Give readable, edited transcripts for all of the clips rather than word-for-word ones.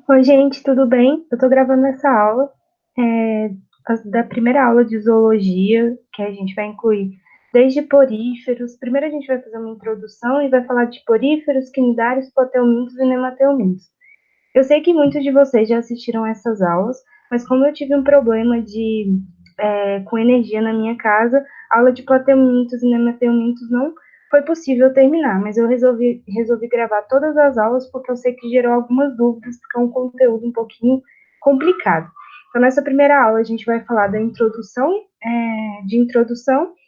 Oi, gente, tudo bem? Eu tô gravando essa aula da primeira aula de zoologia, que a gente vai incluir desde poríferos. Primeiro a gente vai fazer uma introdução e vai falar de poríferos, quinidários, plateumintos e nemateumintos. Eu sei que muitos de vocês já assistiram essas aulas, mas como eu tive um problema com energia na minha casa, a aula de plateumintos e nemateumintos não foi possível terminar, mas eu resolvi gravar todas as aulas porque eu sei que gerou algumas dúvidas, porque é um conteúdo um pouquinho complicado. Então, nessa primeira aula, a gente vai falar da introdução,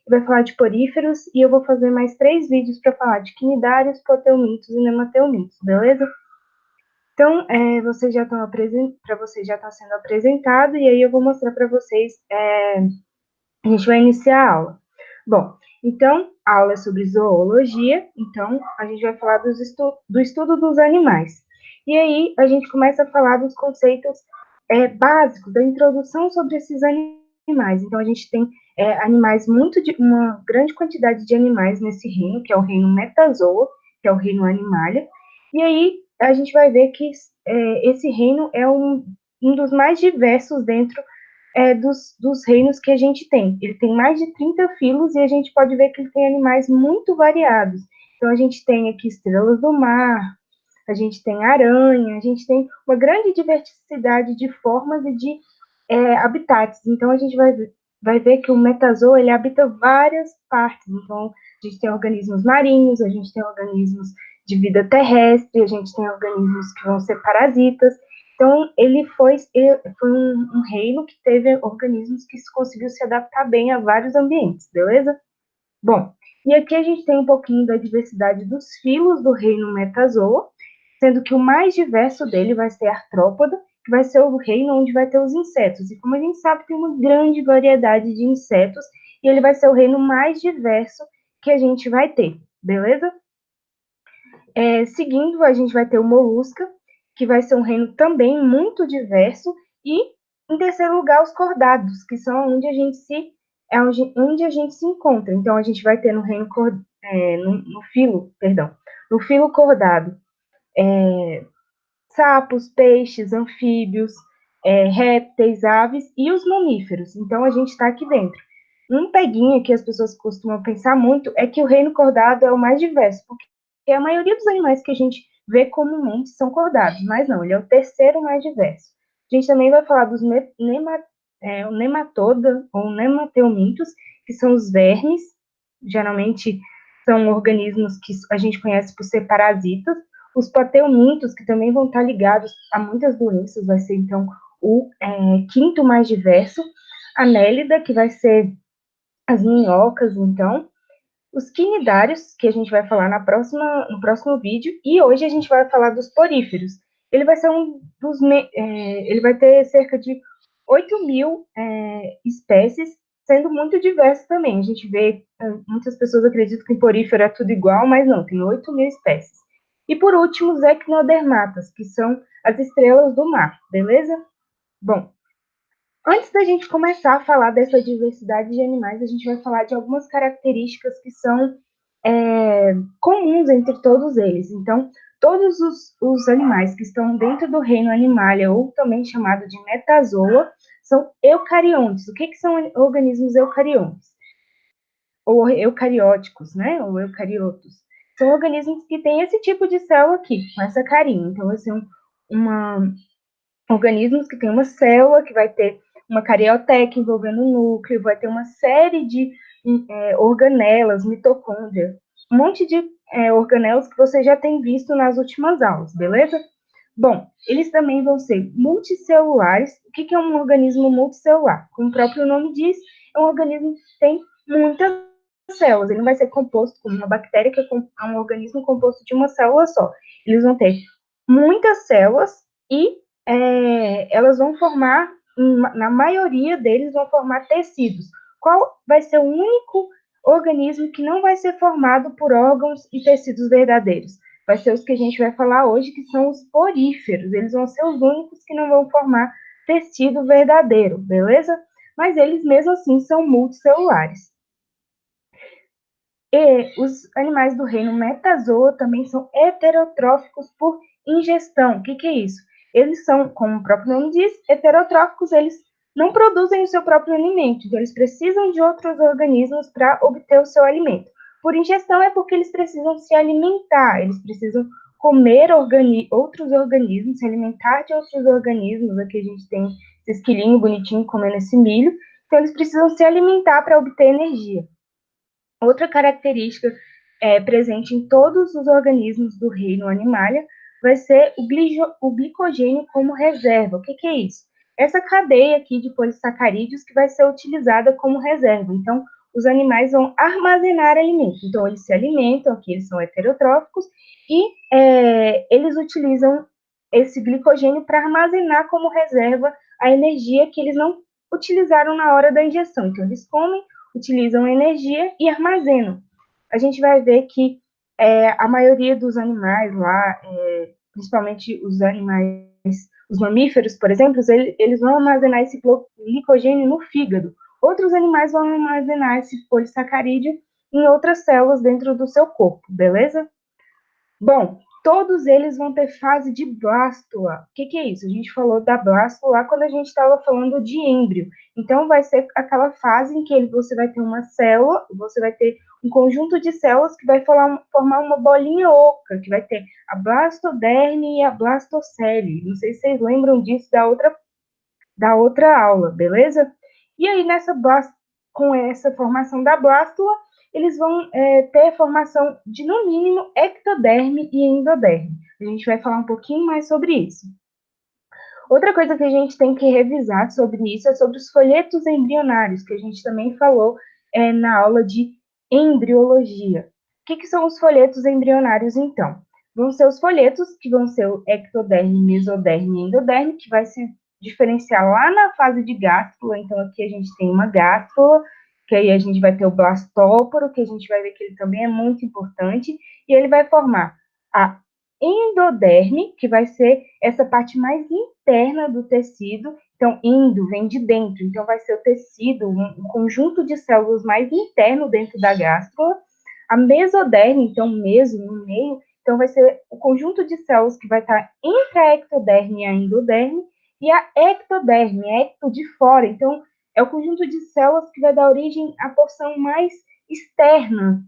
vai falar de poríferos, e eu vou fazer mais 3 vídeos para falar de quinidários, plateumintos e nemateumintos, beleza? Então, vocês já estão para vocês já está sendo apresentado, e aí eu vou mostrar para vocês, a gente vai iniciar a aula. Bom, então, a aula é sobre zoologia, então a gente vai falar do estudo dos animais. E aí a gente começa a falar dos conceitos básicos, da introdução sobre esses animais. Então, a gente tem animais uma grande quantidade de animais nesse reino, que é o reino Metazoa, que é o reino Animalia, e aí a gente vai ver que esse reino é um dos mais diversos dentro dos reinos que a gente tem. Ele tem mais de 30 filos e a gente pode ver que ele tem animais muito variados. Então, a gente tem aqui estrelas do mar, a gente tem aranha, a gente tem uma grande diversidade de formas e de habitats. Então, a gente vai ver que o metazoa, ele habita várias partes. Então, a gente tem organismos marinhos, a gente tem organismos de vida terrestre, a gente tem organismos que vão ser parasitas. Então, ele foi um reino que teve organismos que conseguiu se adaptar bem a vários ambientes, beleza? Bom, e aqui a gente tem um pouquinho da diversidade dos filos do reino Metazoa, sendo que o mais diverso dele vai ser a artrópoda, que vai ser o reino onde vai ter os insetos. E como a gente sabe, tem uma grande variedade de insetos, e ele vai ser o reino mais diverso que a gente vai ter, beleza? Seguindo, a gente vai ter o Molusca, que vai ser um reino também muito diverso, e em terceiro lugar, os cordados, que são onde a gente se encontra. Então, a gente vai ter no reino no filo cordado, sapos, peixes, anfíbios, répteis, aves e os mamíferos. Então, a gente está aqui dentro. Um peguinha que as pessoas costumam pensar muito é que o reino cordado é o mais diverso, porque a maioria dos animais que a gente vê comumente são cordados, mas não, ele é o terceiro mais diverso. A gente também vai falar dos nematoda ou nemateumintos, que são os vermes, geralmente são organismos que a gente conhece por ser parasitas. Os plateumintos, que também vão estar ligados a muitas doenças, vai ser então o quinto mais diverso. A Nélida, que vai ser as minhocas, então, os quinidários, que a gente vai falar no próximo vídeo, e hoje a gente vai falar dos poríferos. Ele vai ser ele vai ter cerca de 8.000 espécies, sendo muito diverso também. A gente vê, muitas pessoas acreditam que em porífero é tudo igual, mas não, tem 8.000 espécies. E por último, os equinodermatas, que são as estrelas do mar, beleza? Bom, antes da gente começar a falar dessa diversidade de animais, a gente vai falar de algumas características que são comuns entre todos eles. Então, todos os animais que estão dentro do reino Animalia, ou também chamado de metazoa, são eucariontes. O que são organismos eucariontes? Ou eucarióticos, né? Ou eucariotos. São organismos que têm esse tipo de célula aqui, com essa carinha. Então, vai ser organismos que têm uma célula que vai ter uma carioteca envolvendo o núcleo, vai ter uma série de organelas, mitocôndria, um monte de organelas que você já tem visto nas últimas aulas, beleza? Bom, eles também vão ser multicelulares. O que é um organismo multicelular? Como o próprio nome diz, é um organismo que tem muitas células. Ele não vai ser composto como uma bactéria, que é um organismo composto de uma célula só. Eles vão ter muitas células e elas vão formar, na maioria deles, vão formar tecidos. Qual vai ser o único organismo que não vai ser formado por órgãos e tecidos verdadeiros? Vai ser os que a gente vai falar hoje, que são os poríferos. Eles vão ser os únicos que não vão formar tecido verdadeiro, beleza? Mas eles, mesmo assim, são multicelulares. E os animais do reino metazoa também são heterotróficos por ingestão. O que é isso? Eles são, como o próprio nome diz, heterotróficos, eles não produzem o seu próprio alimento, então eles precisam de outros organismos para obter o seu alimento. Por ingestão é porque eles precisam se alimentar, eles precisam comer outros organismos, se alimentar de outros organismos. Aqui a gente tem esse esquilinho bonitinho comendo esse milho, então eles precisam se alimentar para obter energia. Outra característica presente em todos os organismos do reino animalia vai ser o glicogênio como reserva. O que é isso? Essa cadeia aqui de polissacarídeos que vai ser utilizada como reserva. Então, os animais vão armazenar alimento. Então, eles se alimentam, aqui eles são heterotróficos, e eles utilizam esse glicogênio para armazenar como reserva a energia que eles não utilizaram na hora da ingestão. Então, eles comem, utilizam energia e armazenam. A gente vai ver que a maioria dos animais lá, principalmente os animais, os mamíferos, por exemplo, eles vão armazenar esse glicogênio no fígado. Outros animais vão armazenar esse polissacarídeo em outras células dentro do seu corpo, beleza? Bom, todos eles vão ter fase de blástula. O que é isso? A gente falou da blástula lá quando a gente estava falando de êmbrio. Então, vai ser aquela fase em que você vai ter uma célula, você vai ter um conjunto de células que vai formar uma bolinha oca, que vai ter a blastoderme e a blastocele. Não sei se vocês lembram disso da outra aula, beleza? E aí, com essa formação da blástula, eles vão ter a formação de, no mínimo, ectoderme e endoderme. A gente vai falar um pouquinho mais sobre isso. Outra coisa que a gente tem que revisar sobre isso é sobre os folhetos embrionários, que a gente também falou na aula de embriologia. O que são os folhetos embrionários, então? Vão ser os folhetos, que vão ser o ectoderme, mesoderme e endoderme, que vai se diferenciar lá na fase de gástrula. Então, aqui a gente tem uma gástrula, que aí a gente vai ter o blastóporo, que a gente vai ver que ele também é muito importante, e ele vai formar a endoderme, que vai ser essa parte mais interna do tecido. Então, endo vem de dentro, então vai ser o tecido, um conjunto de células mais interno dentro da gástrula. A mesoderme, então, meso no meio, então vai ser o conjunto de células que vai estar entre a ectoderme e a endoderme, e a ectoderme, ecto de fora, então é o conjunto de células que vai dar origem à porção mais externa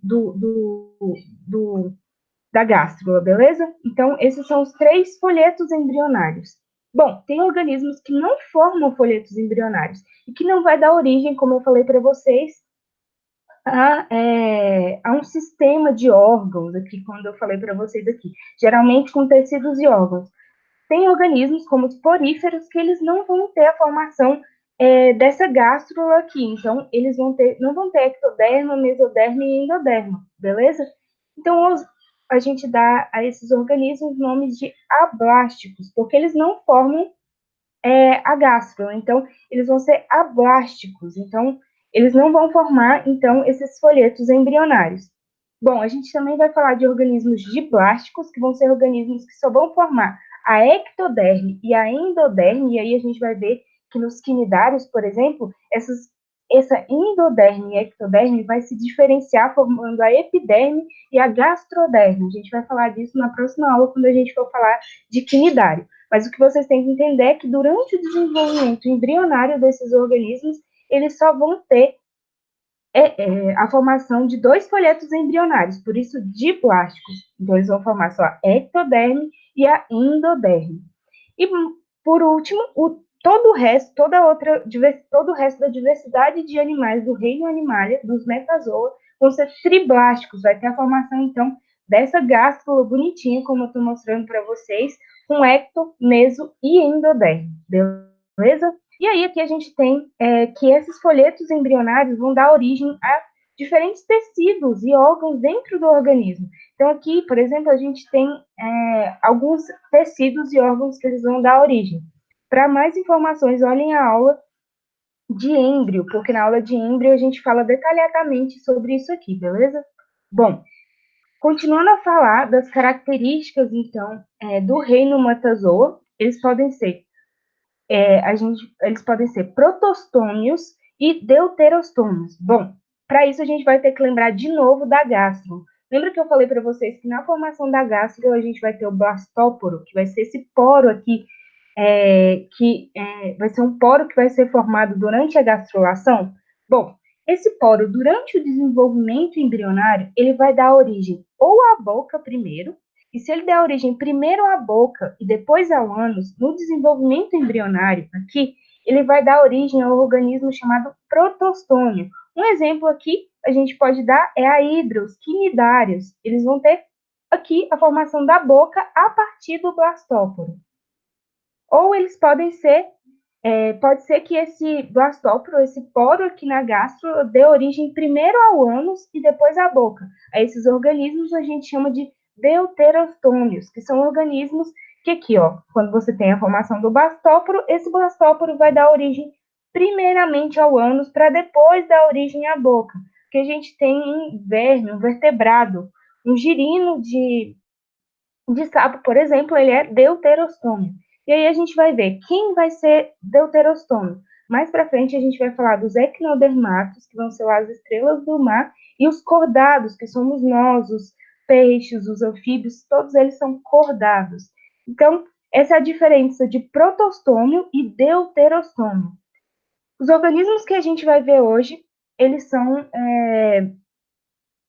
da gástrula, beleza? Então, esses são os 3 folhetos embrionários. Bom, tem organismos que não formam folhetos embrionários e que não vai dar origem, como eu falei para vocês, a um sistema de órgãos, aqui, quando eu falei para vocês aqui, geralmente com tecidos e órgãos. Tem organismos, como os poríferos, que eles não vão ter a formação dessa gástrula aqui. Então, eles não vão ter ectoderma, mesoderma e endoderma, beleza? Então, a gente dá a esses organismos nomes de ablásticos, porque eles não formam a gástrula. Então, eles vão ser ablásticos. Então, eles não vão formar, então, esses folhetos embrionários. Bom, a gente também vai falar de organismos diblásticos, que vão ser organismos que só vão formar a ectoderme e a endoderme, e aí a gente vai ver que nos quinidários, por exemplo, essa endoderme e ectoderme vai se diferenciar formando a epiderme e a gastroderme. A gente vai falar disso na próxima aula, quando a gente for falar de quinidário. Mas o que vocês têm que entender é que durante o desenvolvimento embrionário desses organismos, eles só vão ter a formação de 2 folhetos embrionários, por isso diplásticos. Então, eles vão formar só a ectoderme e a endoderme. E, por último, todo o resto da diversidade de animais do reino animalia, dos metazoa, vão ser triblásticos, vai ter a formação, então, dessa gástrula bonitinha, como eu estou mostrando para vocês, com ecto, meso e endoderme, beleza? E aí, aqui a gente tem que esses folhetos embrionários vão dar origem a diferentes tecidos e órgãos dentro do organismo. Então, aqui, por exemplo, a gente tem alguns tecidos e órgãos que eles vão dar origem. Para mais informações, olhem a aula de êmbrio, porque na aula de êmbrio a gente fala detalhadamente sobre isso aqui, beleza? Bom, continuando a falar das características, então, do reino metazoa, eles podem ser protostômios e deuterostômios. Bom, Para isso, a gente vai ter que lembrar de novo da gastro. Lembra que eu falei para vocês que na formação da gastro a gente vai ter o blastóporo, que vai ser esse poro aqui, vai ser um poro que vai ser formado durante a gastrulação? Bom, esse poro, durante o desenvolvimento embrionário, ele vai dar origem ou à boca primeiro, e se ele der origem primeiro à boca e depois ao ânus, no desenvolvimento embrionário aqui, ele vai dar origem ao organismo chamado protostômio. Um exemplo aqui a gente pode dar é a hidros quinidários. Eles vão ter aqui a formação da boca a partir do blastóporo. Ou eles podem ser, pode ser que esse blastóporo, esse poro aqui na gastro, dê origem primeiro ao ânus e depois à boca. A esses organismos a gente chama de deuterostômios, que são organismos que aqui, ó, quando você tem a formação do blastóporo, esse blastóporo vai dar origem primeiramente ao ânus para depois dar origem à boca. Porque a gente tem um verme, um vertebrado, um girino de sapo, por exemplo, ele é deuterostômio. E aí a gente vai ver quem vai ser deuterostômio. Mais para frente a gente vai falar dos equinodermatos, que vão ser lá as estrelas do mar, e os cordados, que somos nós, os peixes, os anfíbios, todos eles são cordados. Então, essa é a diferença de protostômio e deuterostômio. Os organismos que a gente vai ver hoje, eles são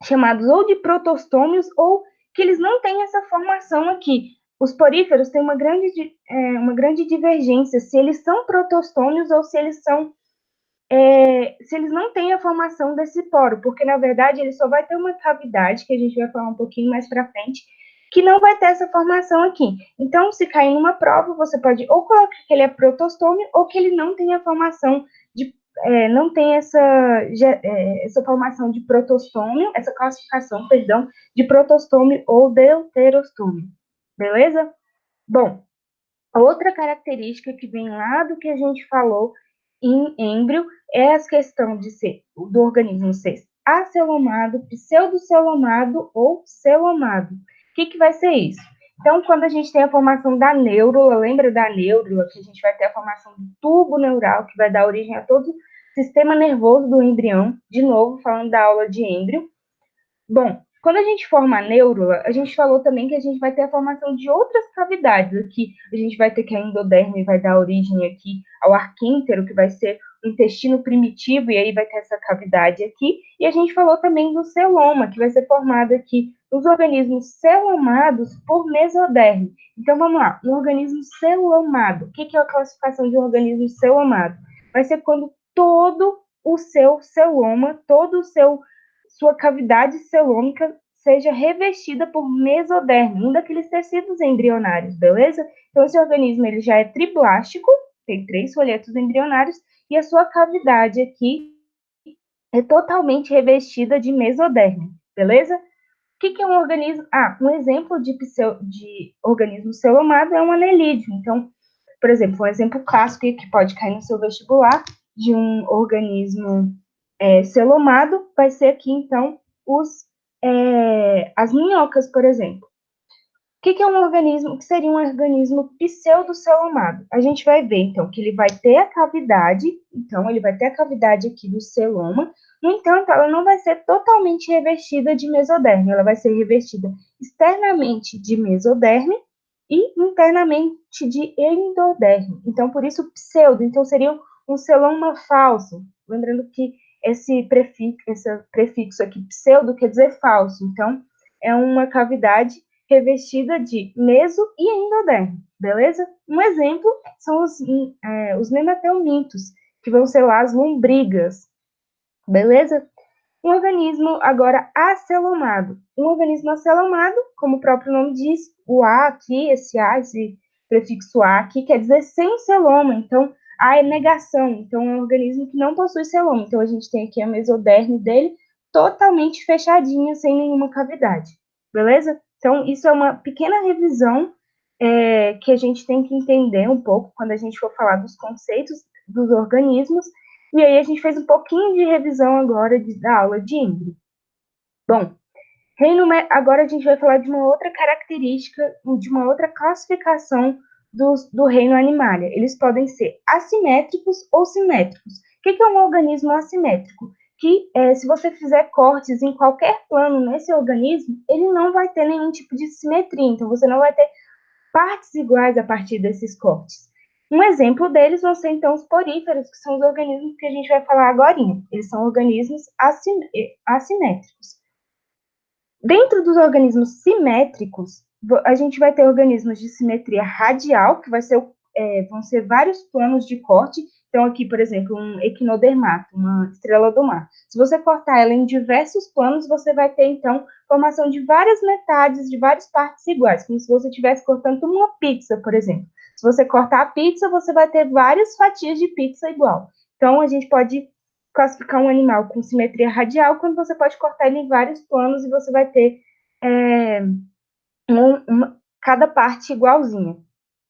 chamados ou de protostômios ou que eles não têm essa formação aqui. Os poríferos têm uma grande divergência se eles são protostômios ou se eles são se eles não têm a formação desse poro, porque na verdade ele só vai ter uma cavidade, que a gente vai falar um pouquinho mais para frente, que não vai ter essa formação aqui. Então, se cair numa prova, você pode ou colocar que ele é protostômio ou que ele não tem a formação de não tem essa formação de protostômio, essa classificação, perdão, de protostômio ou deuterostômio. Beleza? Bom, outra característica que vem lá do que a gente falou em êmbrio é a questão do organismo ser acelomado, pseudocelomado ou celomado. O que vai ser isso? Então, quando a gente tem a formação da neurula, lembra da neurula, que a gente vai ter a formação do tubo neural, que vai dar origem a todo o sistema nervoso do embrião, de novo, falando da aula de êmbrio. Bom, quando a gente forma a neurula, a gente falou também que a gente vai ter a formação de outras cavidades. Aqui a gente vai ter que a endoderme vai dar origem aqui ao arquíntero, que vai ser o intestino primitivo, e aí vai ter essa cavidade aqui. E a gente falou também do celoma, que vai ser formado aqui nos organismos celomados por mesoderme. Então vamos lá, um organismo celomado. O que é a classificação de um organismo celomado? Vai ser quando todo o seu celoma, todo o sua cavidade celômica seja revestida por mesoderme, um daqueles tecidos embrionários, beleza? Então, esse organismo ele já é triblástico, tem 3 folhetos embrionários, e a sua cavidade aqui é totalmente revestida de mesoderme, beleza? O que é um organismo? Um exemplo de organismo celomado é um anelídeo. Então, por exemplo, um exemplo clássico que pode cair no seu vestibular de um organismo celomado vai ser aqui, então, as minhocas, por exemplo. O que é um organismo? O que seria um organismo pseudocelomado? A gente vai ver, então, que ele vai ter a cavidade, então, ele vai ter a cavidade aqui do celoma, no entanto, ela não vai ser totalmente revestida de mesoderme, ela vai ser revestida externamente de mesoderme e internamente de endoderme. Então, por isso, pseudo. Então, seria um celoma falso. Lembrando que esse prefixo aqui, pseudo, quer dizer falso. Então, é uma cavidade revestida de meso e endoderme, beleza? Um exemplo são os nemateumintos, que vão ser lá as lombrigas, beleza? Um organismo agora acelomado. Um organismo acelomado, como o próprio nome diz, o A aqui, esse prefixo A aqui, quer dizer sem celoma. Então, A é negação. Então, é um organismo que não possui celoma. Então, a gente tem aqui a mesoderme dele totalmente fechadinha, sem nenhuma cavidade. Beleza? Então, isso é uma pequena revisão que a gente tem que entender um pouco quando a gente for falar dos conceitos dos organismos. E aí a gente fez um pouquinho de revisão agora da aula de Ingrid. Bom, agora a gente vai falar de uma outra característica, de uma outra classificação do reino animalia. Eles podem ser assimétricos ou simétricos. O que é um organismo assimétrico? que se você fizer cortes em qualquer plano nesse organismo, ele não vai ter nenhum tipo de simetria, então você não vai ter partes iguais a partir desses cortes. Um exemplo deles vão ser, então, os poríferos, que são os organismos que a gente vai falar agora. Eles são organismos assimétricos. Dentro dos organismos simétricos, a gente vai ter organismos de simetria radial, que vão ser vários planos de corte. Então, aqui, por exemplo, um equinodermato, uma estrela do mar. Se você cortar ela em diversos planos, você vai ter, então, formação de várias metades, de várias partes iguais, como se você estivesse cortando uma pizza, por exemplo. Se você cortar a pizza, você vai ter várias fatias de pizza igual. Então, a gente pode classificar um animal com simetria radial quando você pode cortar ele em vários planos e você vai ter cada parte igualzinha.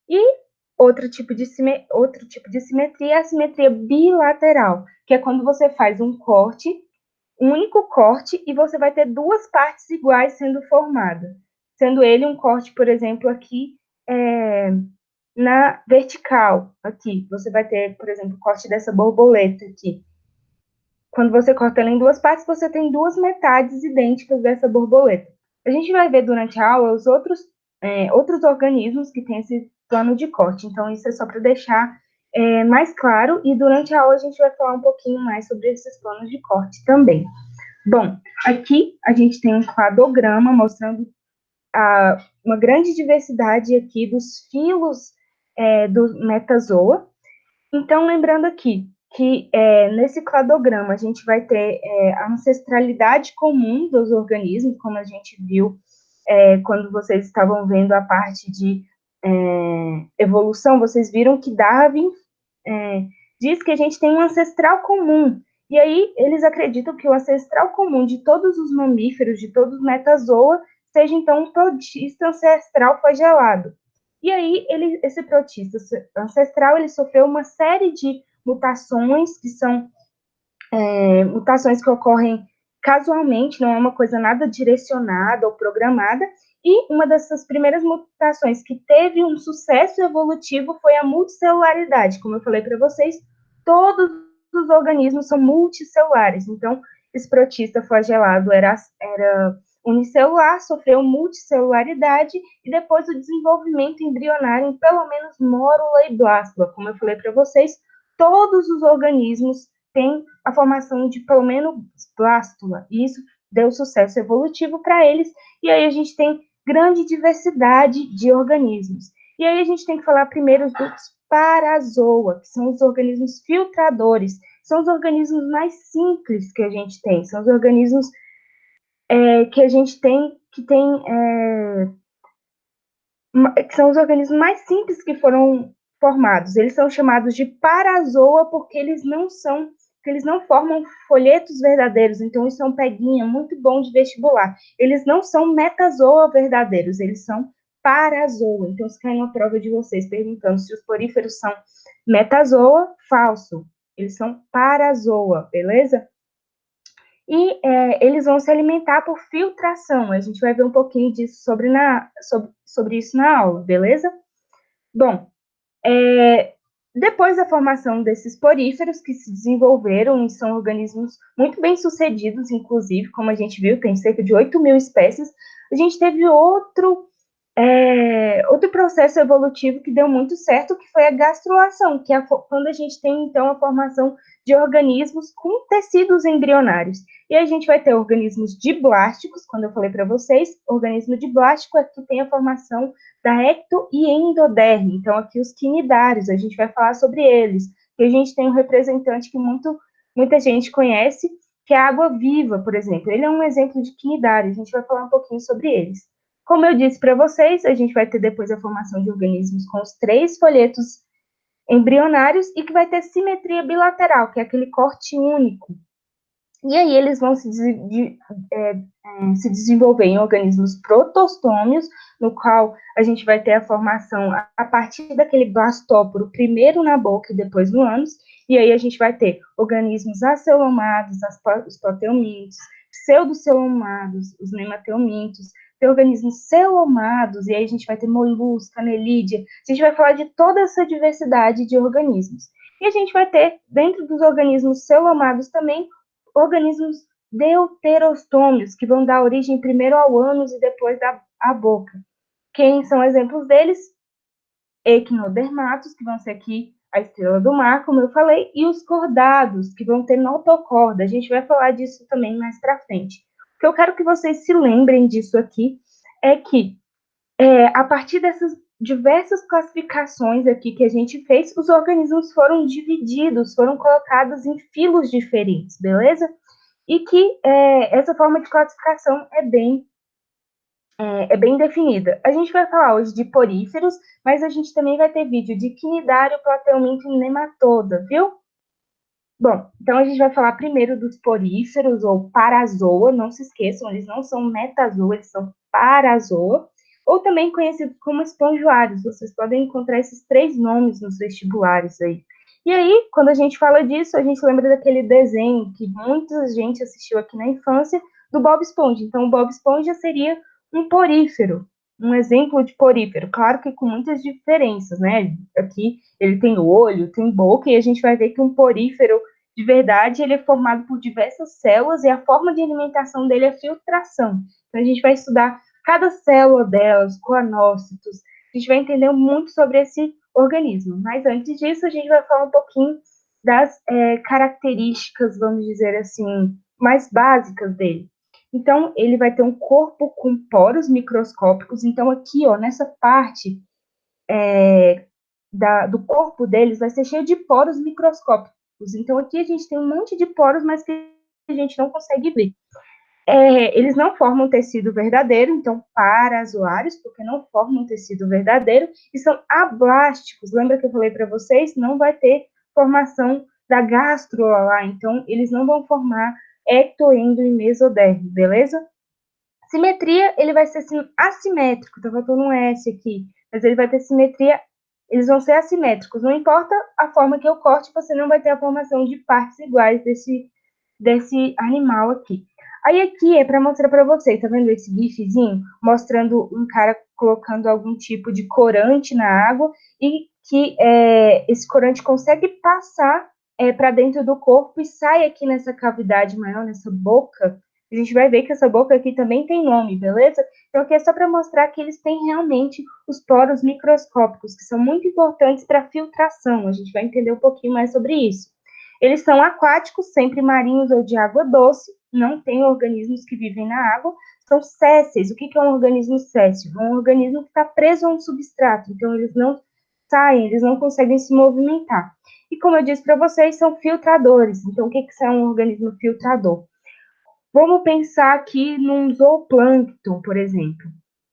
E outro tipo de simetria é a simetria bilateral, que é quando você faz um único corte, e você vai ter duas partes iguais sendo formadas. Sendo ele um corte, por exemplo, aqui na vertical. Aqui, você vai ter, por exemplo, o corte dessa borboleta aqui. Quando você corta ela em duas partes, você tem duas metades idênticas dessa borboleta. A gente vai ver durante a aula os outros organismos que têm esse plano de corte. Então, isso é só para deixar mais claro. E durante a aula, a gente vai falar um pouquinho mais sobre esses planos de corte também. Bom, aqui a gente tem um cladograma mostrando uma grande diversidade aqui dos filos do metazoa. Então, lembrando aqui que nesse cladograma a gente vai ter a ancestralidade comum dos organismos, como a gente viu quando vocês estavam vendo a parte de evolução, vocês viram que Darwin diz que a gente tem um ancestral comum. E aí eles acreditam que o ancestral comum de todos os mamíferos, de todos os metazoa, seja então um protista ancestral flagelado. E aí esse protista ancestral ele sofreu uma série de mutações que são mutações que ocorrem casualmente, não é uma coisa nada direcionada ou programada. E uma dessas primeiras mutações que teve um sucesso evolutivo foi a multicelularidade. Como eu falei para vocês, todos os organismos são multicelulares. Então, esse protista flagelado era unicelular, sofreu multicelularidade e depois o desenvolvimento embrionário em pelo menos mórula e blástula. Como eu falei para vocês, todos os organismos têm a formação de pelo menos blástula, e isso deu sucesso evolutivo para eles, e aí a gente tem grande diversidade de organismos. E aí a gente tem que falar primeiro dos parazoa, que são os organismos filtradores, são os organismos mais simples que a gente tem, são os organismos que a gente tem, que são os organismos mais simples que foram formados. Eles são chamados de parazoa porque eles não formam folhetos verdadeiros, então isso é um peguinha muito bom de vestibular. Eles não são metazoa verdadeiros, eles são parazoa. Então, se cair uma prova de vocês perguntando se os poríferos são metazoa, falso. Eles são parazoa, beleza? E eles vão se alimentar por filtração. A gente vai ver um pouquinho disso sobre isso na aula, beleza? Bom, depois da formação desses poríferos que se desenvolveram e são organismos muito bem sucedidos, inclusive, como a gente viu, tem cerca de 8.000 espécies, a gente teve outro processo evolutivo que deu muito certo, que foi a gastrulação, que é quando a gente tem, então, a formação de organismos com tecidos embrionários. E a gente vai ter organismos diblásticos, quando eu falei para vocês, organismo diblástico é que tem a formação da ecto e endoderme. Então, aqui os quinidários, a gente vai falar sobre eles. E a gente tem um representante que muita gente conhece, que é a água-viva, por exemplo. Ele é um exemplo de quinidário, a gente vai falar um pouquinho sobre eles. Como eu disse para vocês, a gente vai ter depois a formação de organismos com os 3 folhetos embrionários e que vai ter simetria bilateral, que é aquele corte único. E aí eles vão se desenvolver em organismos protostômios, no qual a gente vai ter a formação a partir daquele blastóporo, primeiro na boca e depois no ânus, e aí a gente vai ter organismos acelomados, os proteomintos, pseudocelomados, os nemateumintos, ter organismos celomados, e aí a gente vai ter molusca, anelídea, a gente vai falar de toda essa diversidade de organismos. E a gente vai ter, dentro dos organismos celomados também, organismos deuterostômios, que vão dar origem primeiro ao ânus e depois à boca. Quem são exemplos deles? Equinodermatos, que vão ser aqui a estrela do mar, como eu falei, e os cordados, que vão ter notocorda. A gente vai falar disso também mais para frente. O que eu quero que vocês se lembrem disso aqui é que, a partir dessas diversas classificações aqui que a gente fez, os organismos foram divididos, foram colocados em filos diferentes, beleza? E que essa forma de classificação é bem definida. A gente vai falar hoje de poríferos, mas a gente também vai ter vídeo de quinidário, plateuminto e nematoda, viu? Bom, então a gente vai falar primeiro dos poríferos, ou parazoa, não se esqueçam, eles não são metazoa, eles são parazoa, ou também conhecidos como esponjoários. Vocês podem encontrar esses 3 nomes nos vestibulares aí. E aí, quando a gente fala disso, a gente lembra daquele desenho que muita gente assistiu aqui na infância, do Bob Esponja. Então, o Bob Esponja seria um porífero, um exemplo de porífero. Claro que com muitas diferenças, né? Aqui ele tem olho, tem boca, e a gente vai ver que um porífero, de verdade, ele é formado por diversas células, e a forma de alimentação dele é filtração. Então, a gente vai estudar cada célula delas, coanócitos, a gente vai entender muito sobre esse organismo. Mas antes disso, a gente vai falar um pouquinho das características, vamos dizer assim, mais básicas dele. Então, ele vai ter um corpo com poros microscópicos. Então, aqui, ó, nessa parte do corpo deles, vai ser cheio de poros microscópicos. Então, aqui a gente tem um monte de poros, mas que a gente não consegue ver. Eles não formam tecido verdadeiro, então parazoários, porque não formam tecido verdadeiro, e são ablásticos. Lembra que eu falei para vocês? Não vai ter formação da gástrula lá, então eles não vão formar ectoendo e mesoderme, beleza? Simetria, ele vai ser assimétrico, tá faltando um S aqui, mas ele vai ter simetria, eles vão ser assimétricos, não importa a forma que eu corte, você não vai ter a formação de partes iguais desse animal aqui. Aí aqui é para mostrar para vocês, tá vendo esse gifzinho? Mostrando um cara colocando algum tipo de corante na água e que esse corante consegue passar para dentro do corpo e sai aqui nessa cavidade maior, nessa boca. A gente vai ver que essa boca aqui também tem nome, beleza? Então aqui é só para mostrar que eles têm realmente os poros microscópicos, que são muito importantes para filtração. A gente vai entender um pouquinho mais sobre isso. Eles são aquáticos, sempre marinhos ou de água doce, não tem organismos que vivem na água, são sésseis. O que é um organismo séssil? É um organismo que está preso a um substrato, então eles não saem, eles não conseguem se movimentar. E como eu disse para vocês, são filtradores. Então, o que é um organismo filtrador? Vamos pensar aqui num zooplâncton, por exemplo.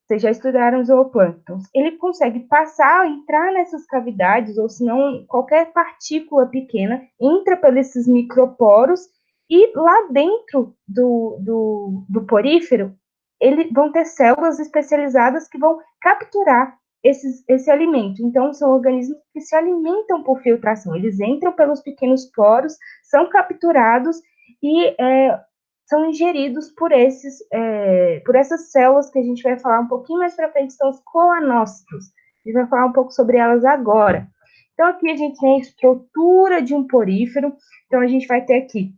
Vocês já estudaram zooplânctons. Ele consegue passar, entrar nessas cavidades, ou se não, qualquer partícula pequena entra por esses microporos e lá dentro do porífero, vão ter células especializadas que vão capturar esse alimento. Então, são organismos que se alimentam por filtração. Eles entram pelos pequenos poros, são capturados e são ingeridos por essas células que a gente vai falar um pouquinho mais para frente, são os coanócitos. A gente vai falar um pouco sobre elas agora. Então, aqui a gente tem a estrutura de um porífero. Então, a gente vai ter aqui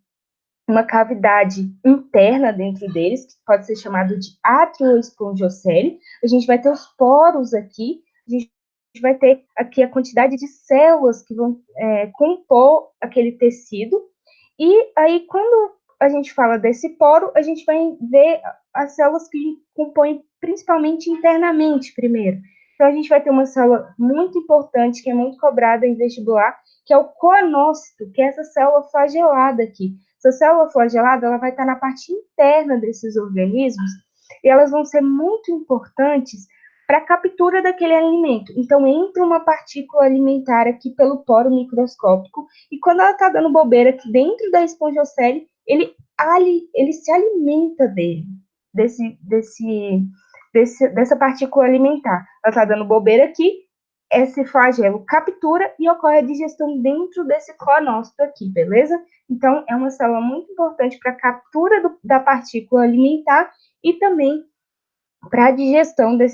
uma cavidade interna dentro deles, que pode ser chamado de átrio espongiocele. A gente vai ter os poros aqui. A gente vai ter aqui a quantidade de células que vão compor aquele tecido. E aí, quando a gente fala desse poro, a gente vai ver as células que compõem principalmente internamente primeiro. Então, a gente vai ter uma célula muito importante, que é muito cobrada em vestibular, que é o coanócito, que é essa célula flagelada aqui. Essa célula flagelada, ela vai estar na parte interna desses organismos, e elas vão ser muito importantes para a captura daquele alimento. Então, entra uma partícula alimentar aqui pelo poro microscópico, e quando ela está dando bobeira aqui dentro da espongiocele, ele se alimenta dessa partícula alimentar. Ela está dando bobeira aqui, esse flagelo captura e ocorre a digestão dentro desse coanócito aqui, beleza? Então, é uma célula muito importante para a captura da partícula alimentar e também para a digestão dessa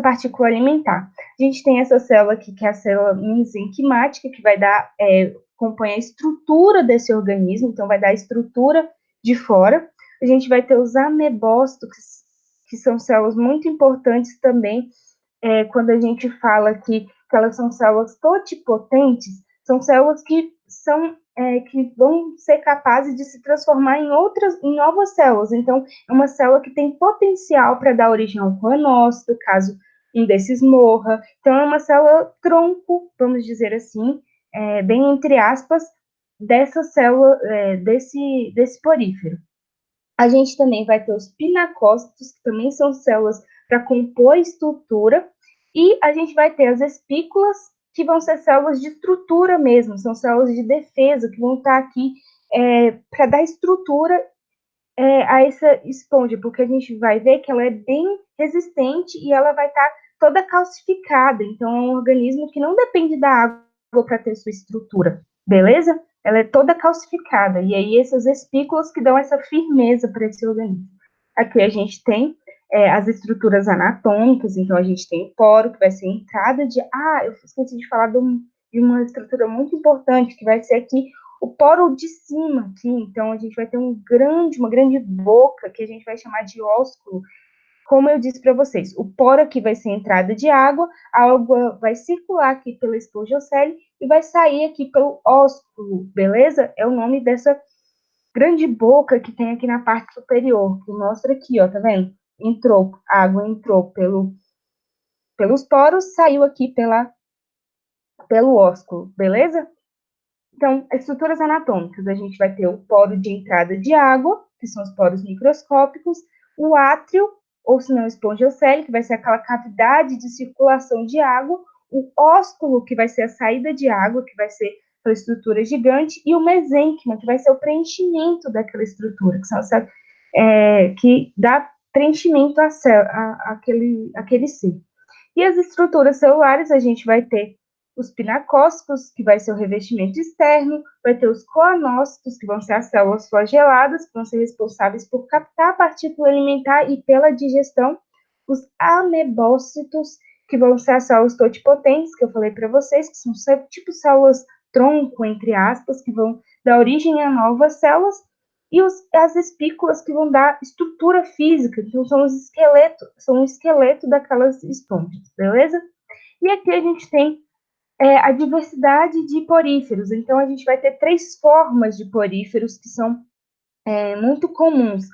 partícula alimentar. A gente tem essa célula aqui, que é a célula mesenquimática, que vai dar compõem a estrutura desse organismo, então vai dar a estrutura de fora. A gente vai ter os amebócitos, que são células muito importantes também, quando a gente fala que elas são células totipotentes, são células que vão ser capazes de se transformar em novas células. Então, é uma célula que tem potencial para dar origem a um coanócito, caso um desses morra. Então, é uma célula tronco, vamos dizer assim, bem entre aspas, dessa célula, desse porífero. A gente também vai ter os pinacócitos, que também são células para compor a estrutura, e a gente vai ter as espículas, que vão ser células de estrutura mesmo, são células de defesa, que vão estar aqui para dar estrutura a essa esponja, porque a gente vai ver que ela é bem resistente e ela vai estar toda calcificada, então é um organismo que não depende da água para ter sua estrutura, beleza? Ela é toda calcificada, e aí essas espículas que dão essa firmeza para esse organismo. Aqui a gente tem as estruturas anatômicas, então a gente tem o poro, que vai ser a entrada de... eu esqueci de falar de uma estrutura muito importante, que vai ser aqui o poro de cima, aqui. Então a gente vai ter uma grande boca, que a gente vai chamar de ósculo. Como eu disse para vocês, o poro aqui vai ser a entrada de água, a água vai circular aqui pela espongiocele e vai sair aqui pelo ósculo, beleza? É o nome dessa grande boca que tem aqui na parte superior, que mostra aqui, ó, tá vendo? A água entrou pelos poros, saiu aqui pelo ósculo, beleza? Então, as estruturas anatômicas, a gente vai ter o poro de entrada de água, que são os poros microscópicos, o átrio, ou se não, espongiocele, que vai ser aquela cavidade de circulação de água, o ósculo, que vai ser a saída de água, que vai ser aquela estrutura gigante, e o mesênquima, que vai ser o preenchimento daquela estrutura, que são que dá preenchimento àquele ser. E as estruturas celulares, a gente vai ter os pinacócitos, que vai ser o revestimento externo, vai ter os coanócitos, que vão ser as células flageladas, que vão ser responsáveis por captar a partícula alimentar e pela digestão, os amebócitos, que vão ser as células totipotentes, que eu falei para vocês, que são tipo células tronco, entre aspas, que vão dar origem a novas células, e as espículas, que vão dar estrutura física, então são o esqueleto daquelas esponjas, beleza? E aqui a gente tem a diversidade de poríferos. Então, a gente vai ter 3 formas de poríferos que são muito comuns.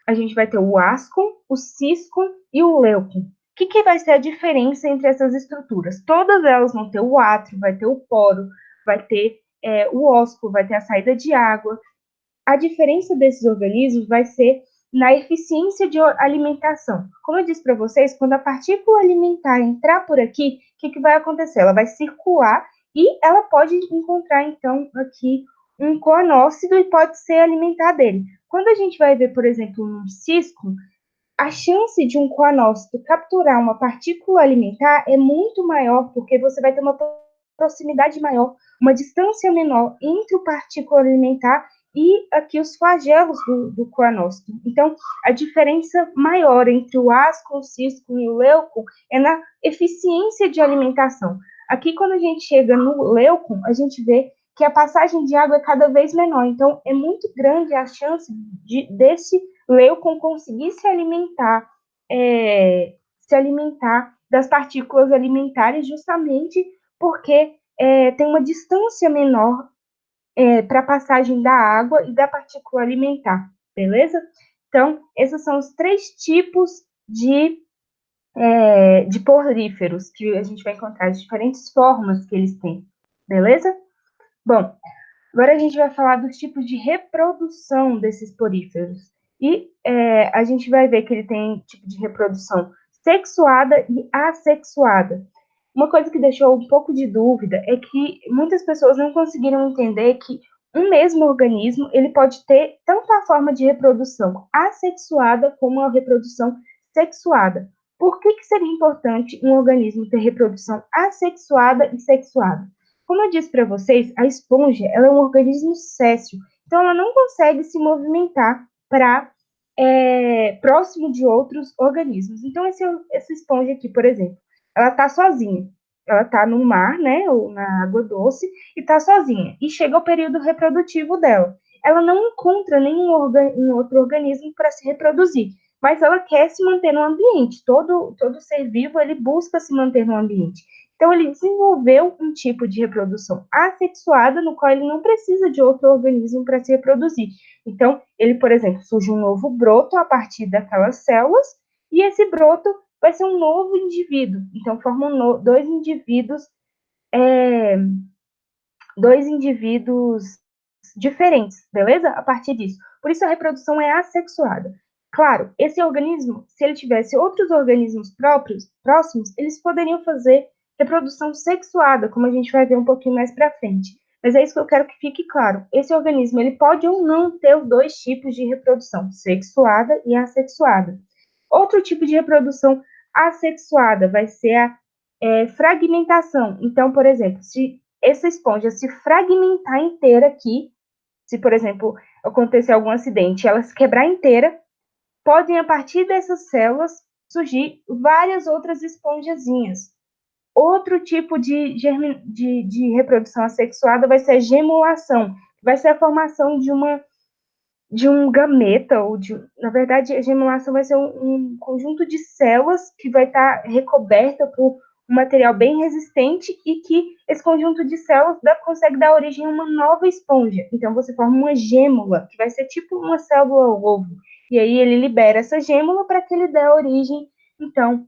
A gente vai ter o ascon, o ciscon e o leucon. O que vai ser a diferença entre essas estruturas? Todas elas vão ter o átrio, vai ter o poro, vai ter o ósculo, vai ter a saída de água. A diferença desses organismos vai ser na eficiência de alimentação. Como eu disse para vocês, quando a partícula alimentar entrar por aqui, o que vai acontecer? Ela vai circular e ela pode encontrar, então, aqui um coanócito e pode ser alimentar dele. Quando a gente vai ver, por exemplo, um cisco, a chance de um coanócito capturar uma partícula alimentar é muito maior, porque você vai ter uma proximidade maior, uma distância menor entre o partícula alimentar e aqui os flagelos do coanócito. Então, a diferença maior entre o asco, o cisco e o leuco é na eficiência de alimentação. Aqui, quando a gente chega no leuco, a gente vê que a passagem de água é cada vez menor. Então, é muito grande a chance desse leucon conseguir se alimentar das partículas alimentares, justamente porque tem uma distância menor para a passagem da água e da partícula alimentar, beleza? Então, esses são os 3 tipos de poríferos que a gente vai encontrar, as diferentes formas que eles têm, beleza? Bom, agora a gente vai falar dos tipos de reprodução desses poríferos. E a gente vai ver que ele tem tipo de reprodução sexuada e assexuada. Uma coisa que deixou um pouco de dúvida é que muitas pessoas não conseguiram entender que um mesmo organismo ele pode ter tanto a forma de reprodução assexuada como a reprodução sexuada. Por que seria importante um organismo ter reprodução assexuada e sexuada? Como eu disse para vocês, a esponja ela é um organismo séssil, então ela não consegue se movimentar para próximo de outros organismos. Então, essa esponja aqui, por exemplo, ela está sozinha. ela está no mar, né, ou na água doce, e está sozinha. E chega o período reprodutivo dela. Ela não encontra nenhum um outro organismo para se reproduzir, mas ela quer se manter no ambiente. Todo ser vivo, ele busca se manter no ambiente. Então, ele desenvolveu um tipo de reprodução assexuada, no qual ele não precisa de outro organismo para se reproduzir. Então, ele, por exemplo, surge um novo broto a partir daquelas células, e esse broto vai ser um novo indivíduo. Então, formam dois indivíduos diferentes, beleza? A partir disso. Por isso, a reprodução é assexuada. Claro, esse organismo, se ele tivesse outros organismos próximos, eles poderiam fazer reprodução sexuada, como a gente vai ver um pouquinho mais para frente. Mas é isso que eu quero que fique claro. Esse organismo, ele pode ou não ter os dois tipos de reprodução, sexuada e assexuada. Outro tipo de reprodução assexuada vai ser a fragmentação. Então, por exemplo, se essa esponja se fragmentar inteira aqui, se, por exemplo, acontecer algum acidente, ela se quebrar inteira, podem, a partir dessas células, surgir várias outras esponjazinhas. Outro tipo de reprodução assexuada vai ser a gemulação, vai ser a formação de um gameta, na verdade, a gemulação vai ser um conjunto de células que vai estar recoberta por um material bem resistente e que esse conjunto de células consegue dar origem a uma nova esponja. Então, você forma uma gêmula, que vai ser tipo uma célula ovo. E aí, ele libera essa gêmula para que ele dê origem, então,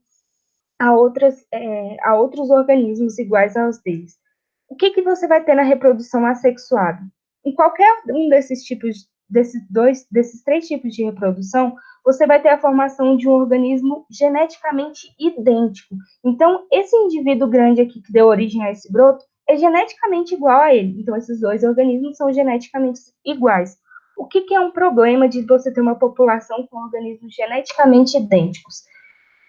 a outros organismos iguais aos deles. O que você vai ter na reprodução assexuada? Em qualquer um desses tipos, desses três tipos de reprodução, você vai ter a formação de um organismo geneticamente idêntico. Então, esse indivíduo grande aqui que deu origem a esse broto é geneticamente igual a ele. Então, esses dois organismos são geneticamente iguais. O que é um problema de você ter uma população com organismos geneticamente idênticos?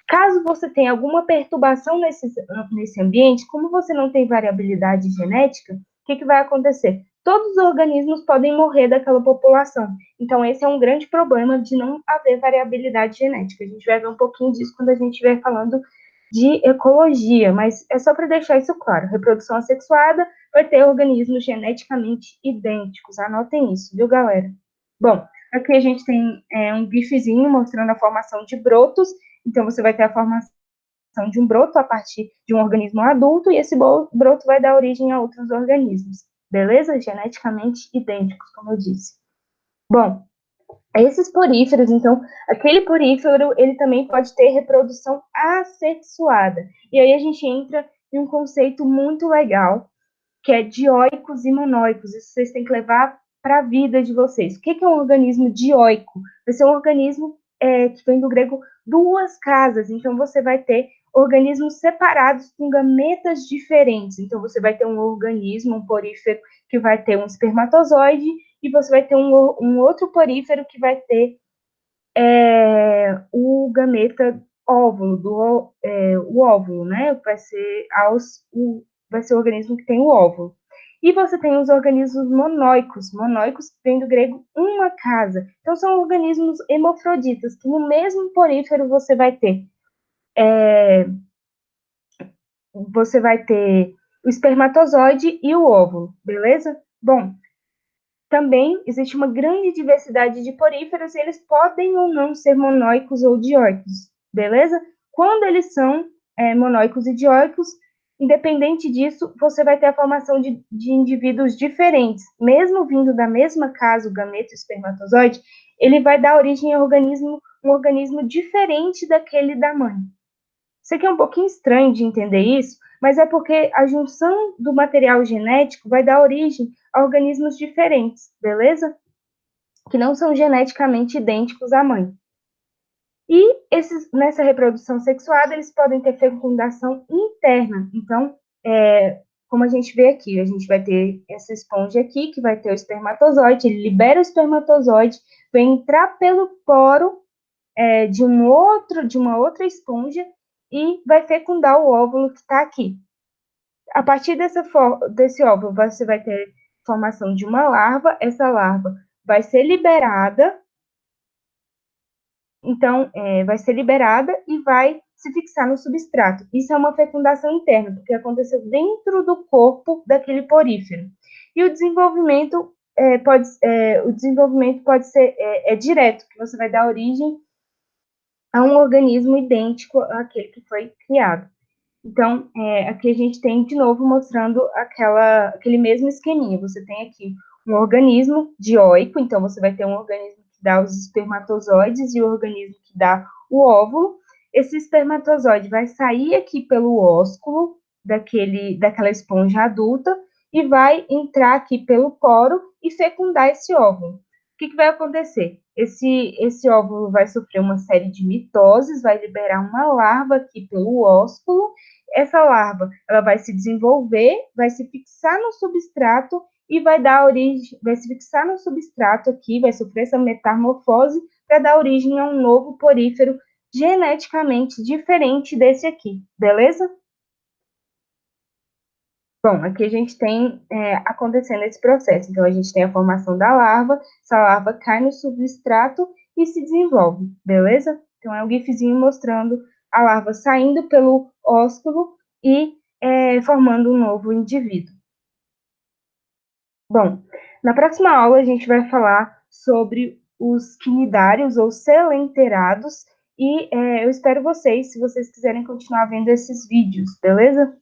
Caso você tenha alguma perturbação nesse ambiente, como você não tem variabilidade genética, o que vai acontecer? Todos os organismos podem morrer daquela população. Então, esse é um grande problema de não haver variabilidade genética. A gente vai ver um pouquinho disso quando a gente estiver falando de ecologia, mas é só para deixar isso claro. Reprodução assexuada vai ter organismos geneticamente idênticos. Anotem isso, viu, galera? Bom, aqui a gente tem um gifzinho mostrando a formação de brotos. Então, você vai ter a formação de um broto a partir de um organismo adulto, e esse broto vai dar origem a outros organismos, beleza? Geneticamente idênticos, como eu disse. Bom, esses poríferos, então, aquele porífero, ele também pode ter reprodução assexuada. E aí a gente entra em um conceito muito legal, que é dioicos e monóicos. Isso vocês têm que levar para a vida de vocês. O que é um organismo dioico? Vai ser um organismo que vem do grego duas casas. Então, você vai ter organismos separados com gametas diferentes. Então, você vai ter um organismo, um porífero, que vai ter um espermatozoide, e você vai ter um outro porífero que vai ter o gameta óvulo, o óvulo, né? Vai ser o organismo que tem o óvulo. E você tem os organismos monóicos. Monóicos vem do grego uma casa. Então, são organismos hemafroditas, que no mesmo porífero você vai ter o espermatozoide e o óvulo, beleza? Bom, também existe uma grande diversidade de poríferos e eles podem ou não ser monóicos ou dioicos, beleza? Quando eles são monóicos e dioicos, independente disso, você vai ter a formação de indivíduos diferentes. Mesmo vindo da mesma casa, o gameto e o espermatozoide, ele vai dar origem a um organismo diferente daquele da mãe. Isso aqui é um pouquinho estranho de entender isso, mas é porque a junção do material genético vai dar origem a organismos diferentes, beleza? Que não são geneticamente idênticos à mãe. E nessa reprodução sexuada, eles podem ter fecundação interna. Então, como a gente vê aqui, a gente vai ter essa esponja aqui, que vai ter o espermatozoide, ele libera o espermatozoide, vai entrar pelo poro de uma outra esponja e vai fecundar o óvulo que está aqui. A partir desse óvulo, você vai ter formação de uma larva, essa larva vai ser liberada, então, vai ser liberada e vai se fixar no substrato. Isso é uma fecundação interna, porque aconteceu dentro do corpo daquele porífero. E o desenvolvimento pode ser direto, que você vai dar origem a um organismo idêntico àquele que foi criado. Então, aqui a gente tem, de novo, mostrando aquele mesmo esqueminha. Você tem aqui um organismo dioico, então você vai ter um organismo que dá os espermatozoides e o organismo que dá o óvulo. Esse espermatozoide vai sair aqui pelo ósculo daquela esponja adulta e vai entrar aqui pelo poro e fecundar esse óvulo. O que vai acontecer? Esse óvulo vai sofrer uma série de mitoses, vai liberar uma larva aqui pelo ósculo. Essa larva, ela vai se desenvolver, vai se fixar no substrato e vai dar origem, vai se fixar no substrato aqui, vai sofrer essa metamorfose para dar origem a um novo porífero geneticamente diferente desse aqui, beleza? Bom, aqui a gente tem acontecendo esse processo. Então, a gente tem a formação da larva, essa larva cai no substrato e se desenvolve, beleza? Então, é um gifzinho mostrando a larva saindo pelo ósculo e formando um novo indivíduo. Bom, na próxima aula a gente vai falar sobre os quinidários ou selenterados e eu espero vocês, se vocês quiserem continuar vendo esses vídeos, beleza?